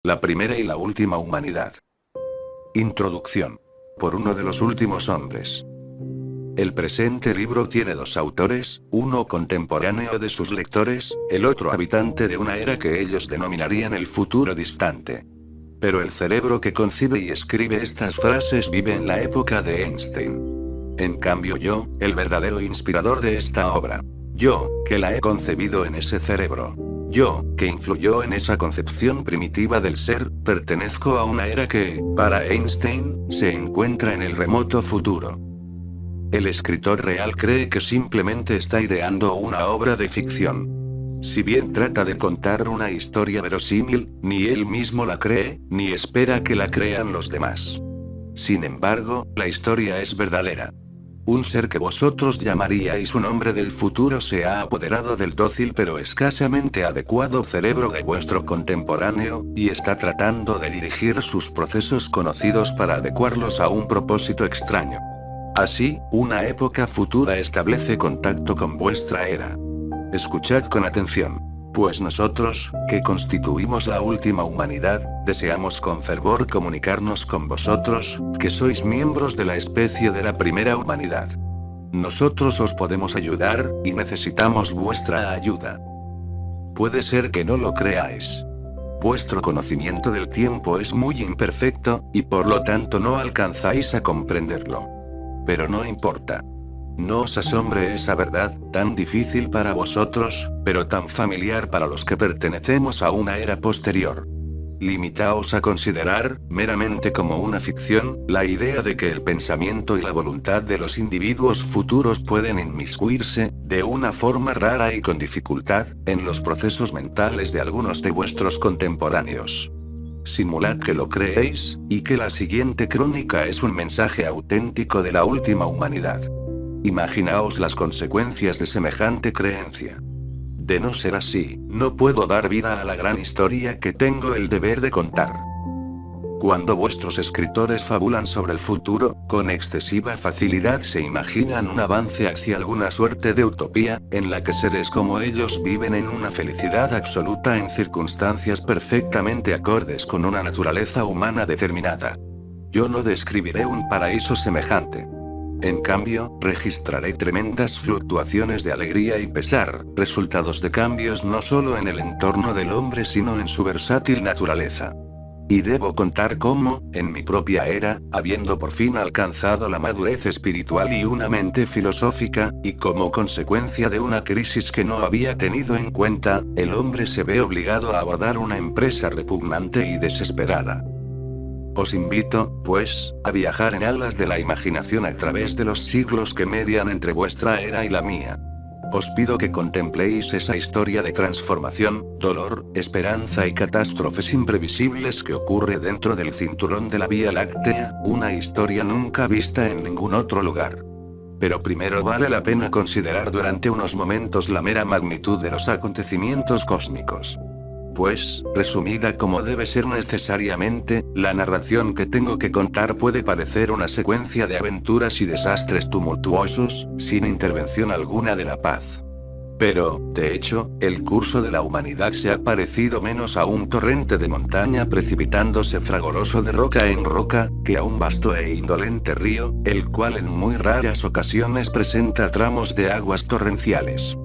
La primera y la última humanidad. Introducción. Por uno de los últimos hombres. El presente libro tiene dos autores, uno contemporáneo de sus lectores, el otro habitante de una era que ellos denominarían el futuro distante. Pero el cerebro que concibe y escribe estas frases vive en la época de Einstein. En cambio yo, el verdadero inspirador de esta obra. Yo, que la he concebido en ese cerebro. Yo, que influyó en esa concepción primitiva del ser, pertenezco a una era que, para Einstein, se encuentra en el remoto futuro. El escritor real cree que simplemente está ideando una obra de ficción. Si bien trata de contar una historia verosímil, ni él mismo la cree, ni espera que la crean los demás. Sin embargo, la historia es verdadera. Un ser que vosotros llamaríais un hombre del futuro se ha apoderado del dócil pero escasamente adecuado cerebro de vuestro contemporáneo, y está tratando de dirigir sus procesos conocidos para adecuarlos a un propósito extraño. Así, una época futura establece contacto con vuestra era. Escuchad con atención. Pues nosotros, que constituimos la última humanidad, deseamos con fervor comunicarnos con vosotros, que sois miembros de la especie de la primera humanidad. Nosotros os podemos ayudar, y necesitamos vuestra ayuda. Puede ser que no lo creáis. Vuestro conocimiento del tiempo es muy imperfecto, y por lo tanto no alcanzáis a comprenderlo. Pero no importa. No os asombre esa verdad, tan difícil para vosotros, pero tan familiar para los que pertenecemos a una era posterior. Limitaos a considerar, meramente como una ficción, la idea de que el pensamiento y la voluntad de los individuos futuros pueden inmiscuirse, de una forma rara y con dificultad, en los procesos mentales de algunos de vuestros contemporáneos. Simulad que lo creéis, y que la siguiente crónica es un mensaje auténtico de la última humanidad. Imaginaos las consecuencias de semejante creencia. De no ser así, no puedo dar vida a la gran historia que tengo el deber de contar. Cuando vuestros escritores fabulan sobre el futuro, con excesiva facilidad se imaginan un avance hacia alguna suerte de utopía, en la que seres como ellos viven en una felicidad absoluta en circunstancias perfectamente acordes con una naturaleza humana determinada. Yo no describiré un paraíso semejante. En cambio, registraré tremendas fluctuaciones de alegría y pesar, resultados de cambios no solo en el entorno del hombre sino en su versátil naturaleza. Y debo contar cómo, en mi propia era, habiendo por fin alcanzado la madurez espiritual y una mente filosófica, y como consecuencia de una crisis que no había tenido en cuenta, el hombre se ve obligado a abordar una empresa repugnante y desesperada. Os invito, pues, a viajar en alas de la imaginación a través de los siglos que median entre vuestra era y la mía. Os pido que contempléis esa historia de transformación, dolor, esperanza y catástrofes imprevisibles que ocurre dentro del cinturón de la Vía Láctea, una historia nunca vista en ningún otro lugar. Pero primero vale la pena considerar durante unos momentos la mera magnitud de los acontecimientos cósmicos. Pues, resumida como debe ser necesariamente, la narración que tengo que contar puede parecer una secuencia de aventuras y desastres tumultuosos, sin intervención alguna de la paz. Pero, de hecho, el curso de la humanidad se ha parecido menos a un torrente de montaña precipitándose fragoroso de roca en roca, que a un vasto e indolente río, el cual en muy raras ocasiones presenta tramos de aguas torrenciales.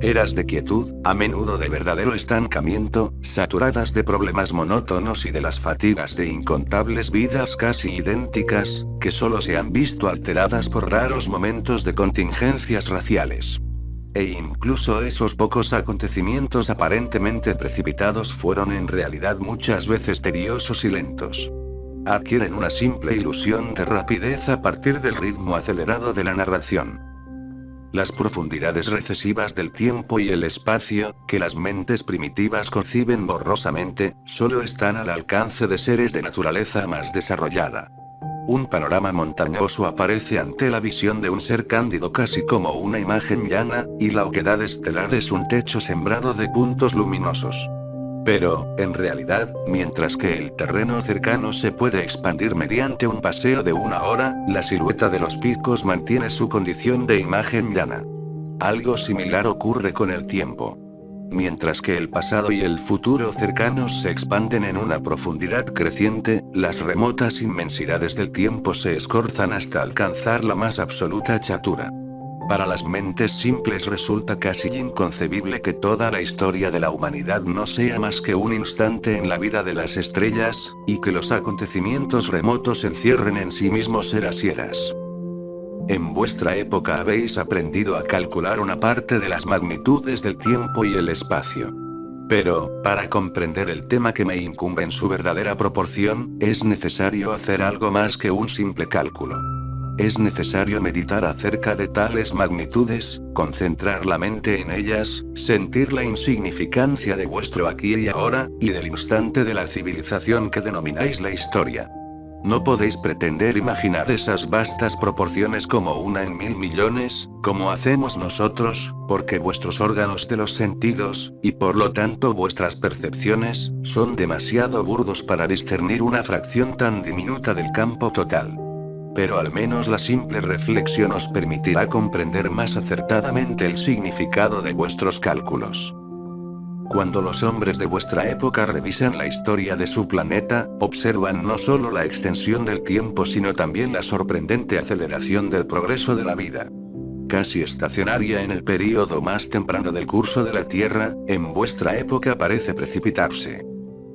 Eras de quietud, a menudo de verdadero estancamiento, saturadas de problemas monótonos y de las fatigas de incontables vidas casi idénticas, que solo se han visto alteradas por raros momentos de contingencias raciales. E incluso esos pocos acontecimientos aparentemente precipitados fueron en realidad muchas veces tediosos y lentos. Adquieren una simple ilusión de rapidez a partir del ritmo acelerado de la narración. Las profundidades recesivas del tiempo y el espacio, que las mentes primitivas conciben borrosamente, solo están al alcance de seres de naturaleza más desarrollada. Un panorama montañoso aparece ante la visión de un ser cándido casi como una imagen llana, y la oquedad estelar es un techo sembrado de puntos luminosos. Pero, en realidad, mientras que el terreno cercano se puede expandir mediante un paseo de una hora, la silueta de los picos mantiene su condición de imagen llana. Algo similar ocurre con el tiempo. Mientras que el pasado y el futuro cercanos se expanden en una profundidad creciente, las remotas inmensidades del tiempo se escorzan hasta alcanzar la más absoluta chatura. Para las mentes simples resulta casi inconcebible que toda la historia de la humanidad no sea más que un instante en la vida de las estrellas, y que los acontecimientos remotos encierren en sí mismos eras y eras. En vuestra época habéis aprendido a calcular una parte de las magnitudes del tiempo y el espacio. Pero, para comprender el tema que me incumbe en su verdadera proporción, es necesario hacer algo más que un simple cálculo. Es necesario meditar acerca de tales magnitudes, concentrar la mente en ellas, sentir la insignificancia de vuestro aquí y ahora, y del instante de la civilización que denomináis la historia. No podéis pretender imaginar esas vastas proporciones como una en 1000 millones, como hacemos nosotros, porque vuestros órganos de los sentidos, y por lo tanto vuestras percepciones, son demasiado burdos para discernir una fracción tan diminuta del campo total. Pero al menos la simple reflexión os permitirá comprender más acertadamente el significado de vuestros cálculos. Cuando los hombres de vuestra época revisan la historia de su planeta, observan no solo la extensión del tiempo sino también la sorprendente aceleración del progreso de la vida. Casi estacionaria en el período más temprano del curso de la Tierra, en vuestra época parece precipitarse.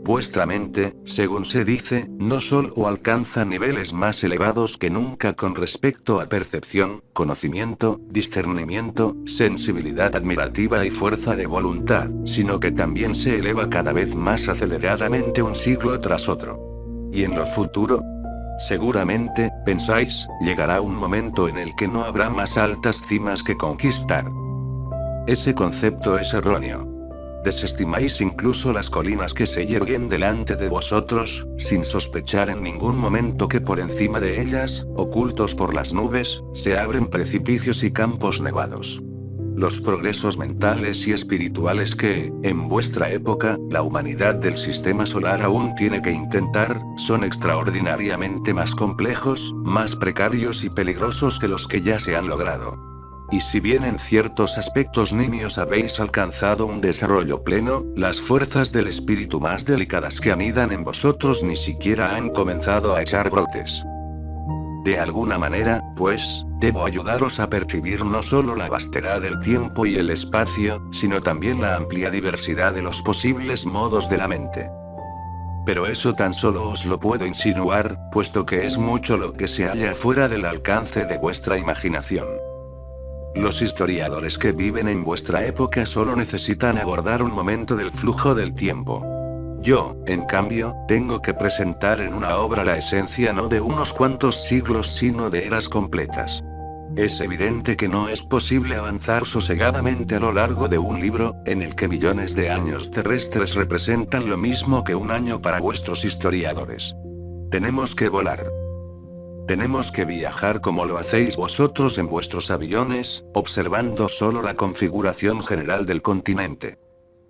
Vuestra mente, según se dice, no solo alcanza niveles más elevados que nunca con respecto a percepción, conocimiento, discernimiento, sensibilidad admirativa y fuerza de voluntad, sino que también se eleva cada vez más aceleradamente un siglo tras otro. ¿Y en lo futuro? Seguramente, pensáis, llegará un momento en el que no habrá más altas cimas que conquistar. Ese concepto es erróneo. Desestimáis incluso las colinas que se yerguen delante de vosotros, sin sospechar en ningún momento que por encima de ellas, ocultos por las nubes, se abren precipicios y campos nevados. Los progresos mentales y espirituales que, en vuestra época, la humanidad del sistema solar aún tiene que intentar, son extraordinariamente más complejos, más precarios y peligrosos que los que ya se han logrado. Y si bien en ciertos aspectos nimios habéis alcanzado un desarrollo pleno, las fuerzas del espíritu más delicadas que anidan en vosotros ni siquiera han comenzado a echar brotes. De alguna manera, pues, debo ayudaros a percibir no solo la vastedad del tiempo y el espacio, sino también la amplia diversidad de los posibles modos de la mente. Pero eso tan solo os lo puedo insinuar, puesto que es mucho lo que se halla fuera del alcance de vuestra imaginación. Los historiadores que viven en vuestra época solo necesitan abordar un momento del flujo del tiempo. Yo, en cambio, tengo que presentar en una obra la esencia no de unos cuantos siglos sino de eras completas. Es evidente que no es posible avanzar sosegadamente a lo largo de un libro, en el que millones de años terrestres representan lo mismo que un año para vuestros historiadores. Tenemos que volar. Tenemos que viajar como lo hacéis vosotros en vuestros aviones, observando solo la configuración general del continente.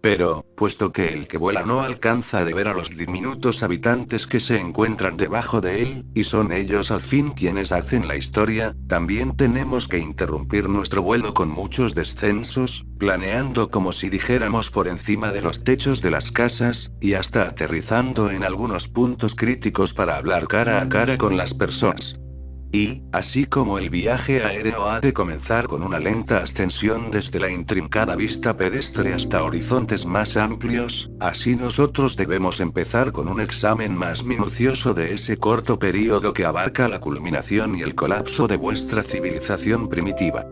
Pero, puesto que el que vuela no alcanza de ver a los diminutos habitantes que se encuentran debajo de él, y son ellos al fin quienes hacen la historia, también tenemos que interrumpir nuestro vuelo con muchos descensos, planeando como si dijéramos por encima de los techos de las casas, y hasta aterrizando en algunos puntos críticos para hablar cara a cara con las personas. Y, así como el viaje aéreo ha de comenzar con una lenta ascensión desde la intrincada vista pedestre hasta horizontes más amplios, así nosotros debemos empezar con un examen más minucioso de ese corto período que abarca la culminación y el colapso de vuestra civilización primitiva.